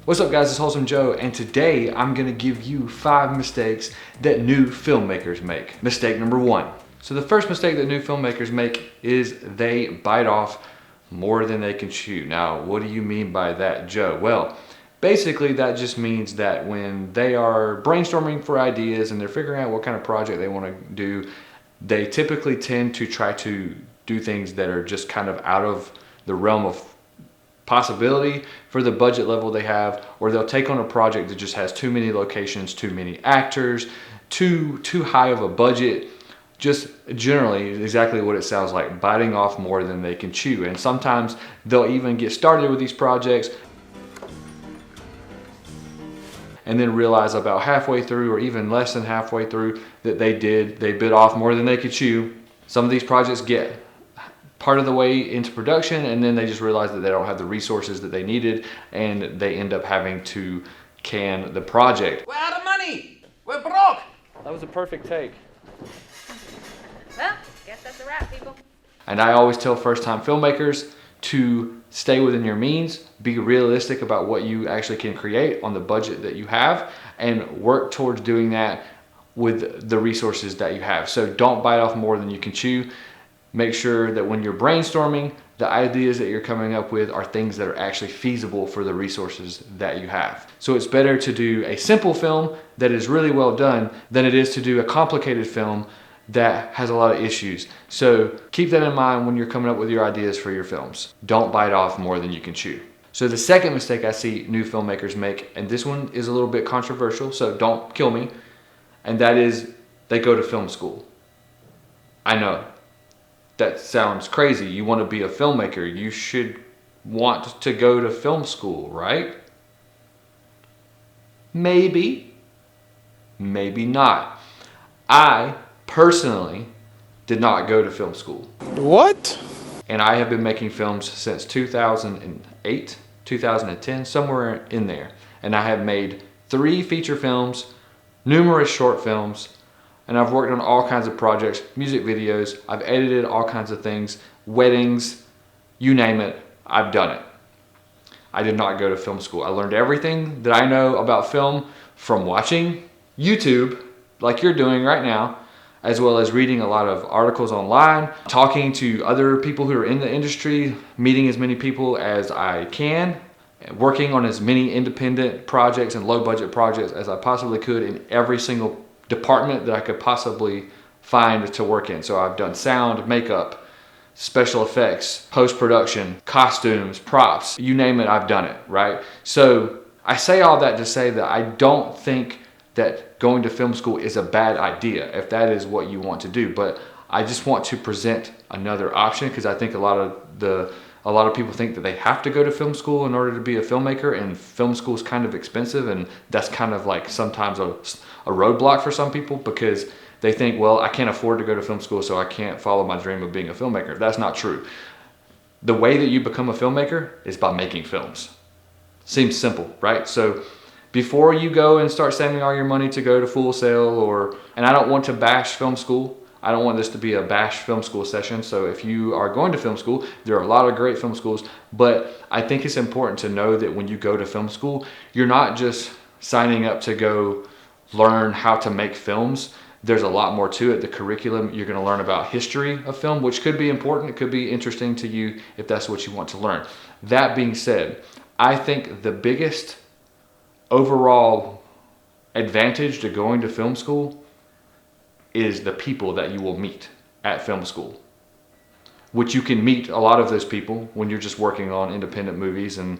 What's up guys, it's Wholesome Joe, and today I'm gonna give you 5 mistakes that new filmmakers make. Mistake number 1. So the first mistake that new filmmakers make is they bite off more than they can chew. Now, what do you mean by that, Joe? Well, basically that just means that when they are brainstorming for ideas and they're figuring out what kind of project they wanna do, they typically tend to try to do things that are just kind of out of the realm of possibility for the budget level they have, or they'll take on a project that just has too many locations, too many actors, too high of a budget. Just generally exactly what it sounds like, biting off more than they can chew. And sometimes they'll even get started with these projects and then realize about halfway through or even less than halfway through that they bit off more than they could chew. Some of these projects get part of the way into production and then they just realize that they don't have the resources that they needed and they end up having to can the project. We're out of money! We're broke! That was a perfect take. Well, guess that's a wrap, people. And I always tell first-time filmmakers to stay within your means, be realistic about what you actually can create on the budget that you have, and work towards doing that with the resources that you have. So don't bite off more than you can chew. Make sure that when you're brainstorming, the ideas that you're coming up with are things that are actually feasible for the resources that you have. So it's better to do a simple film that is really well done than it is to do a complicated film that has a lot of issues. So keep that in mind when you're coming up with your ideas for your films. Don't bite off more than you can chew. So the second mistake I see new filmmakers make, and this one is a little bit controversial, so don't kill me, and that is they go to film school. I know. That sounds crazy. You want to be a filmmaker, you should want to go to film school, right? Maybe, maybe not. I personally did not go to film school. What? And I have been making films since 2008, 2010, somewhere in there. And I have made 3 feature films, numerous short films, and I've worked on all kinds of projects, music videos, I've edited all kinds of things, weddings, you name it, I've done it. I did not go to film school. I learned everything that I know about film from watching YouTube, like you're doing right now, as well as reading a lot of articles online, talking to other people who are in the industry, meeting as many people as I can, working on as many independent projects and low budget projects as I possibly could in every single department that I could possibly find to work in. So I've done sound, makeup, special effects, post-production, costumes, props, you name it, I've done it, right? So I say all that to say that I don't think that going to film school is a bad idea if that is what you want to do, but I just want to present another option because I think a lot of people think that they have to go to film school in order to be a filmmaker, and film school is kind of expensive, and that's kind of like sometimes a roadblock for some people because they think, well, I can't afford to go to film school, so I can't follow my dream of being a filmmaker. That's not true. The way that you become a filmmaker is by making films. Seems simple, right? So before you go and start spending all your money to go to Full Sail and I don't want to bash film school, I don't want this to be a bash film school session. So if you are going to film school, there are a lot of great film schools, but I think it's important to know that when you go to film school, you're not just signing up to go learn how to make films. There's a lot more to it. The curriculum, you're going to learn about history of film, which could be important. It could be interesting to you if that's what you want to learn. That being said, I think the biggest overall advantage to going to film school is the people that you will meet at film school, which you can meet a lot of those people when you're just working on independent movies and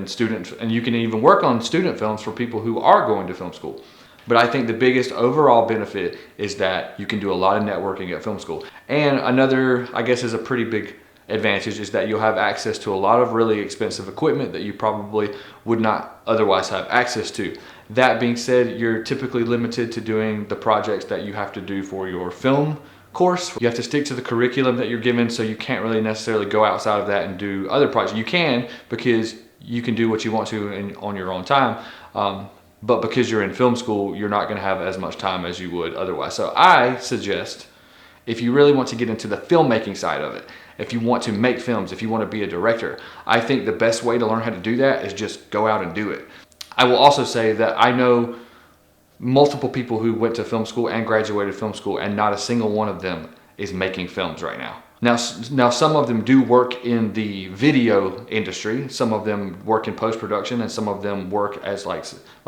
student, and you can even work on student films for people who are going to film school. But I think the biggest overall benefit is that you can do a lot of networking at film school. And another, I guess, is a pretty big advantage is that you'll have access to a lot of really expensive equipment that you probably would not otherwise have access to. That being said, you're typically limited to doing the projects that you have to do for your film course. You have to stick to the curriculum that you're given, so you can't really necessarily go outside of that and do other projects. You can, because you can do what you want to on your own time, but because you're in film school, you're not going to have as much time as you would otherwise. So I suggest, If you really want to get into the filmmaking side of it, if you want to make films, if you want to be a director, I think the best way to learn how to do that is just go out and do it. I will also say that I know multiple people who went to film school and graduated film school, and not a single one of them is making films right now. Now some of them do work in the video industry. Some of them work in post-production, and some of them work as like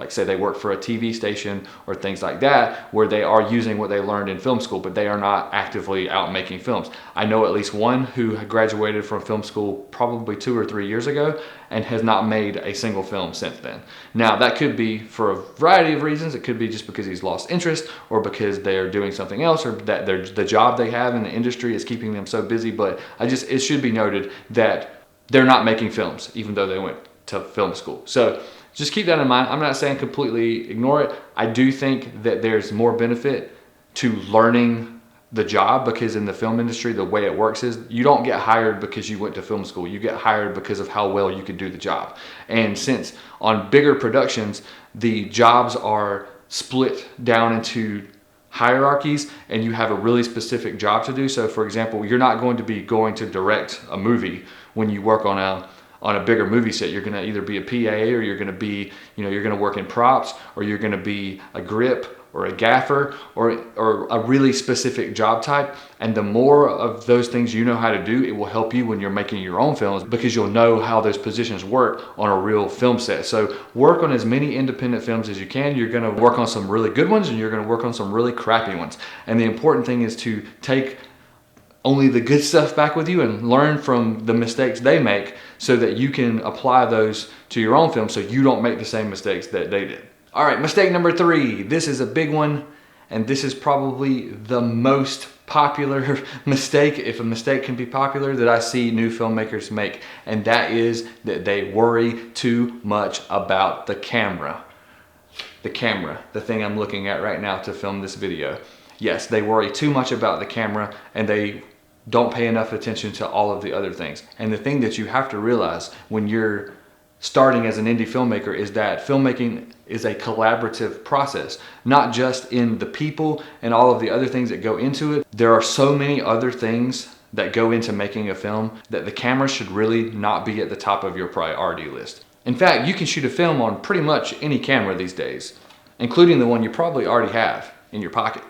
say they work for a TV station or things like that, where they are using what they learned in film school, but they are not actively out making films. I know at least one who graduated from film school probably 2 or 3 years ago and has not made a single film since then. Now that could be for a variety of reasons. It could be just because he's lost interest, or because they're doing something else, or that the job they have in the industry is keeping them so busy. But it should be noted that they're not making films, even though they went to film school. So just keep that in mind. I'm not saying completely ignore it. I do think that there's more benefit to learning the job, because in the film industry, the way it works is you don't get hired because you went to film school. You get hired because of how well you could do the job. And since on bigger productions, the jobs are split down into hierarchies, and you have a really specific job to do. So for example, you're not going to be going to direct a movie when you work on a bigger movie set. You're gonna either be a PA, or you're gonna be, you're gonna work in props, or you're gonna be a grip or a gaffer, or a really specific job type. And the more of those things you know how to do, it will help you when you're making your own films, because you'll know how those positions work on a real film set. So work on as many independent films as you can. You're gonna work on some really good ones, and you're gonna work on some really crappy ones. And the important thing is to take only the good stuff back with you and learn from the mistakes they make, so that you can apply those to your own film, so you don't make the same mistakes that they did. All right, mistake number 3. This is a big one, and this is probably the most popular mistake, if a mistake can be popular, that I see new filmmakers make. And that is that they worry too much about the camera. The camera, the thing I'm looking at right now to film this video. Yes, they worry too much about the camera, and they don't pay enough attention to all of the other things. And the thing that you have to realize when you're starting as an indie filmmaker is that filmmaking is a collaborative process, not just in the people and all of the other things that go into it. There are so many other things that go into making a film that the camera should really not be at the top of your priority list. In fact, you can shoot a film on pretty much any camera these days, including the one you probably already have in your pocket.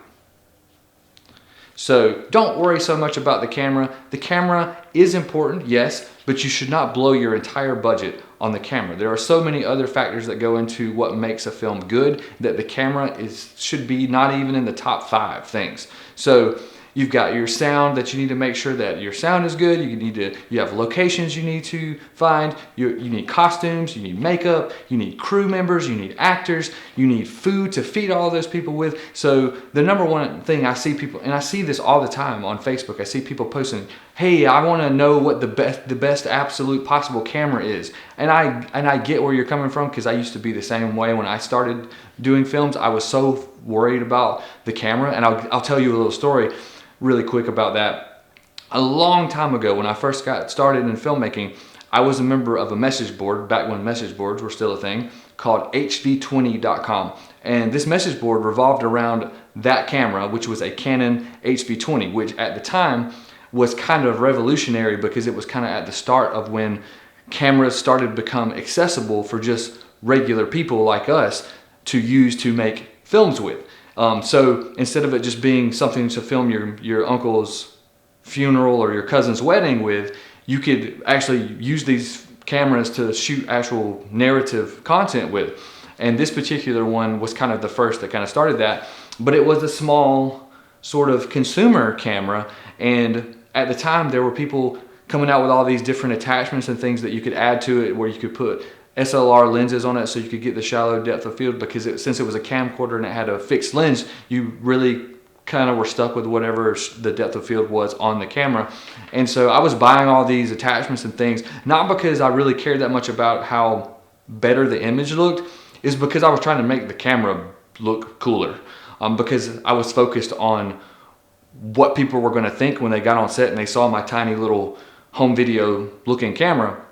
So don't worry so much about the camera. The camera is important, yes, but you should not blow your entire budget on the camera. There are so many other factors that go into what makes a film good that the camera should be not even in the top 5 things. So you've got your sound, that you need to make sure that your sound is good. You have locations you need to find. You need costumes, you need makeup, you need crew members, you need actors, you need food to feed all those people with. So the number one thing I see people, and I see this all the time on Facebook, I see people posting, hey, I want to know what the best absolute possible camera is. And I get where you're coming from, because I used to be the same way when I started doing films. I was so worried about the camera, and I'll tell you a little story really quick about that. A long time ago, when I first got started in filmmaking, I was a member of a message board, back when message boards were still a thing, called hv20.com. And this message board revolved around that camera, which was a Canon HV20, which at the time was kind of revolutionary, because it was kind of at the start of when cameras started to become accessible for just regular people like us to use to make films with. So instead of it just being something to film your uncle's funeral or your cousin's wedding with, you could actually use these cameras to shoot actual narrative content with. And this particular one was kind of the first that kind of started that, but it was a small sort of consumer camera. And at the time there were people coming out with all these different attachments and things that you could add to it, where you could put SLR lenses on it so you could get the shallow depth of field, because since it was a camcorder and it had a fixed lens, you really kind of were stuck with whatever the depth of field was on the camera. And so I was buying all these attachments and things, not because I really cared that much about how better the image looked, is because I was trying to make the camera look cooler, because I was focused on what people were going to think when they got on set and they saw my tiny little home video looking camera,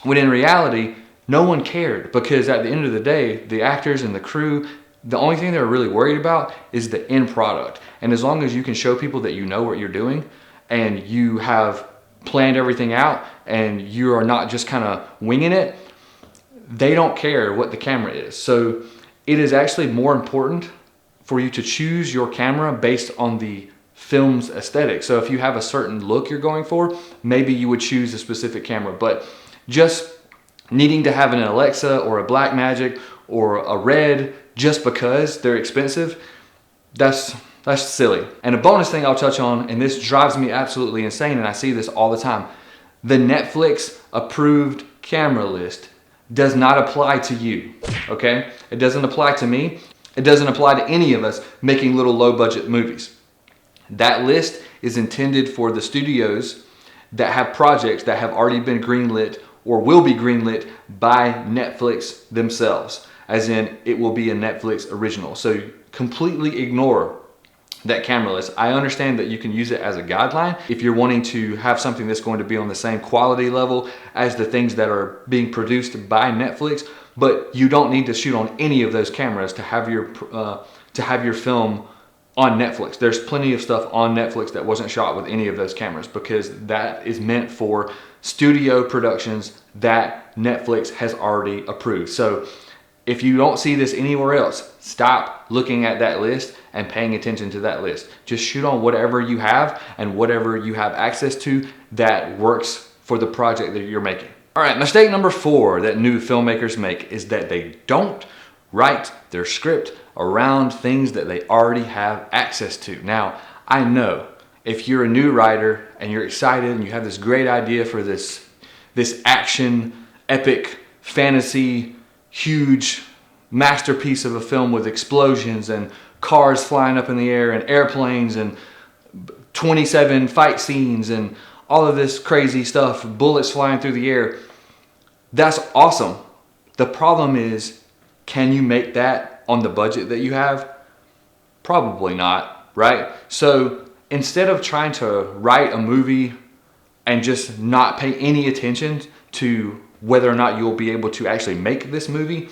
when in reality no one cared, because at the end of the day, the actors and the crew, The only thing they're really worried about is the end product. And as long as you can show people that you know what you're doing and you have planned everything out and you are not just kind of winging it, they don't care what the camera is. So it is actually more important for you to choose your camera based on the film's aesthetic. So if you have a certain look you're going for, maybe you would choose a specific camera. But just needing to have an Alexa or a Blackmagic or a Red just because they're expensive, that's silly. And a bonus thing I'll touch on, and this drives me absolutely insane, and I see this all the time, the Netflix approved camera list does not apply to you, okay? It doesn't apply to me. It doesn't apply to any of us making little low budget movies. That list is intended for the studios that have projects that have already been greenlit or will be greenlit by Netflix themselves, as in it will be a Netflix original. So completely ignore that camera list. I understand that you can use it as a guideline if you're wanting to have something that's going to be on the same quality level as the things that are being produced by Netflix, but you don't need to shoot on any of those cameras to have your film on Netflix. There's plenty of stuff on Netflix that wasn't shot with any of those cameras because that is meant for studio productions that Netflix has already approved. So if you don't see this anywhere else, stop looking at that list and paying attention to that list. Just shoot on whatever you have and whatever you have access to that works for the project that you're making. All right, mistake number 4 that new filmmakers make is that they don't write their script around things that they already have access to. Now, I know if you're a new writer and you're excited and you have this great idea for this action, epic, fantasy, huge masterpiece of a film with explosions and cars flying up in the air and airplanes and 27 fight scenes and all of this crazy stuff, bullets flying through the air. That's awesome. The problem is, can you make that on the budget that you have? Probably not, right? So instead of trying to write a movie and just not pay any attention to whether or not you'll be able to actually make this movie,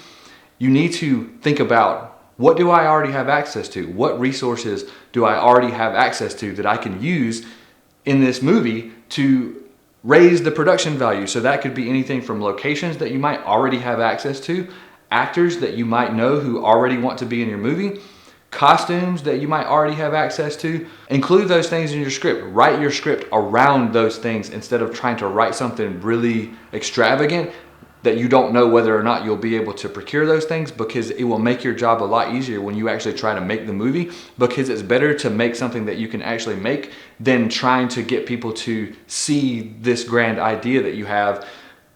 you need to think about, what do I already have access to? What resources do I already have access to that I can use in this movie to raise the production value? So that could be anything from locations that you might already have access to, actors that you might know who already want to be in your movie, costumes that you might already have access to. Include those things in your script. Write your script around those things instead of trying to write something really extravagant that you don't know whether or not you'll be able to procure those things, because it will make your job a lot easier when you actually try to make the movie, because it's better to make something that you can actually make than trying to get people to see this grand idea that you have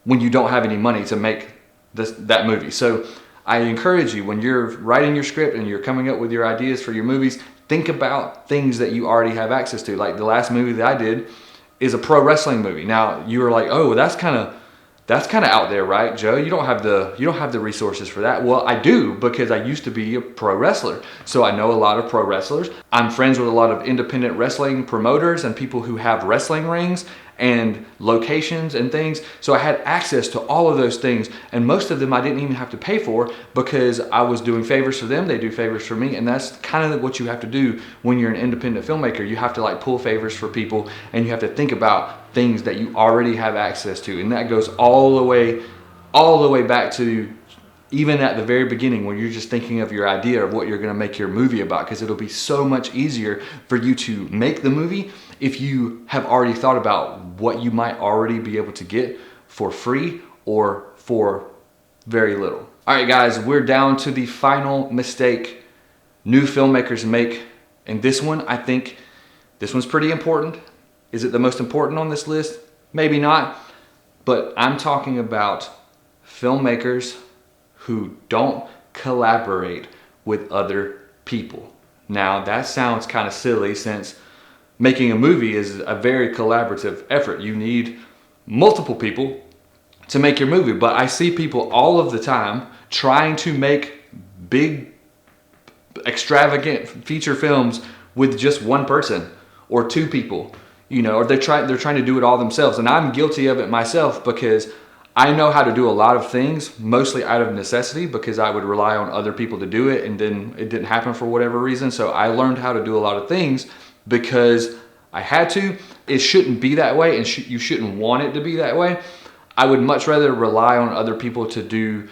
when you don't have any money to make that movie. So I encourage you, when you're writing your script and you're coming up with your ideas for your movies, think about things that you already have access to. Like the last movie that I did is a pro wrestling movie. Now you were like, oh, that's kind of out there, right, Joe? You don't have the resources for that. Well, I do, because I used to be a pro wrestler. So I know a lot of pro wrestlers. I'm friends with a lot of independent wrestling promoters and people who have wrestling rings and locations and things. So I had access to all of those things, and most of them I didn't even have to pay for because I was doing favors for them, they do favors for me, and that's kind of what you have to do when you're an independent filmmaker. You have to like pull favors for people, and you have to think about things that you already have access to, and that goes all the way back to even at the very beginning when you're just thinking of your idea of what you're going to make your movie about, because it'll be so much easier for you to make the movie if you have already thought about what you might already be able to get for free or for very little. All right, guys, we're down to the final mistake new filmmakers make. And this one, I think this one's pretty important. Is it the most important on this list? Maybe not, but I'm talking about filmmakers who don't collaborate with other people. Now, that sounds kind of silly, since making a movie is a very collaborative effort. You need multiple people to make your movie, but I see people all of the time trying to make big, extravagant feature films with just one person or two people, you know, or they're trying to do it all themselves. And I'm guilty of it myself, because I know how to do a lot of things, mostly out of necessity, because I would rely on other people to do it, and then it didn't happen for whatever reason. So I learned how to do a lot of things because I had to. It shouldn't be that way, and you shouldn't want it to be that way. I would much rather rely on other people to do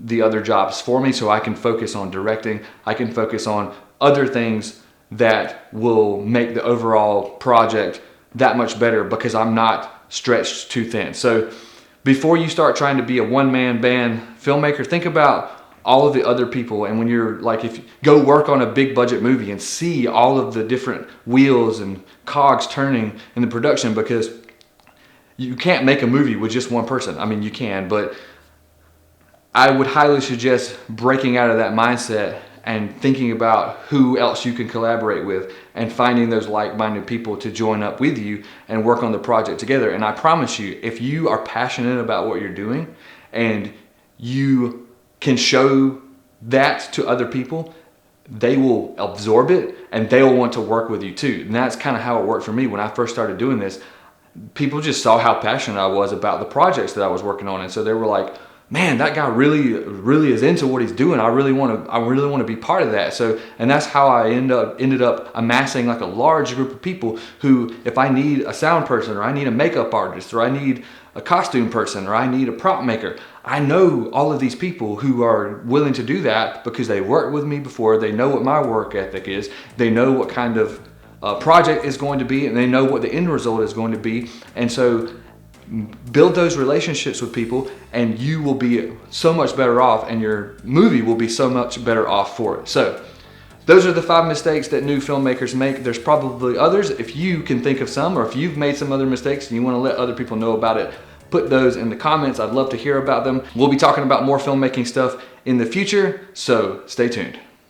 the other jobs for me, so I can focus on directing. I can focus on other things that will make the overall project that much better, because I'm not stretched too thin. So before you start trying to be a one-man band filmmaker, think about all of the other people. And when you're like, if you go work on a big budget movie and see all of the different wheels and cogs turning in the production, because you can't make a movie with just one person. I mean, you can, but I would highly suggest breaking out of that mindset and thinking about who else you can collaborate with, and finding those like-minded people to join up with you and work on the project together. And I promise you, if you are passionate about what you're doing and you can show that to other people, they will absorb it and they will want to work with you too. And that's kind of how it worked for me when I first started doing this. People just saw how passionate I was about the projects that I was working on, and so they were like, man, that guy really is into what he's doing. I really want to be part of that. So, and that's how I ended up amassing like a large group of people who, if I need a sound person, or I need a makeup artist, or I need a costume person, or I need a prop maker, I know all of these people who are willing to do that because they worked with me before. They know what my work ethic is. They know what kind of project is going to be, and they know what the end result is going to be. And so build those relationships with people, and you will be so much better off, and your movie will be so much better off for it. So those are the 5 mistakes that new filmmakers make. There's probably others. If you can think of some, or if you've made some other mistakes and you want to let other people know about it, put those in the comments. I'd love to hear about them. We'll be talking about more filmmaking stuff in the future, so stay tuned.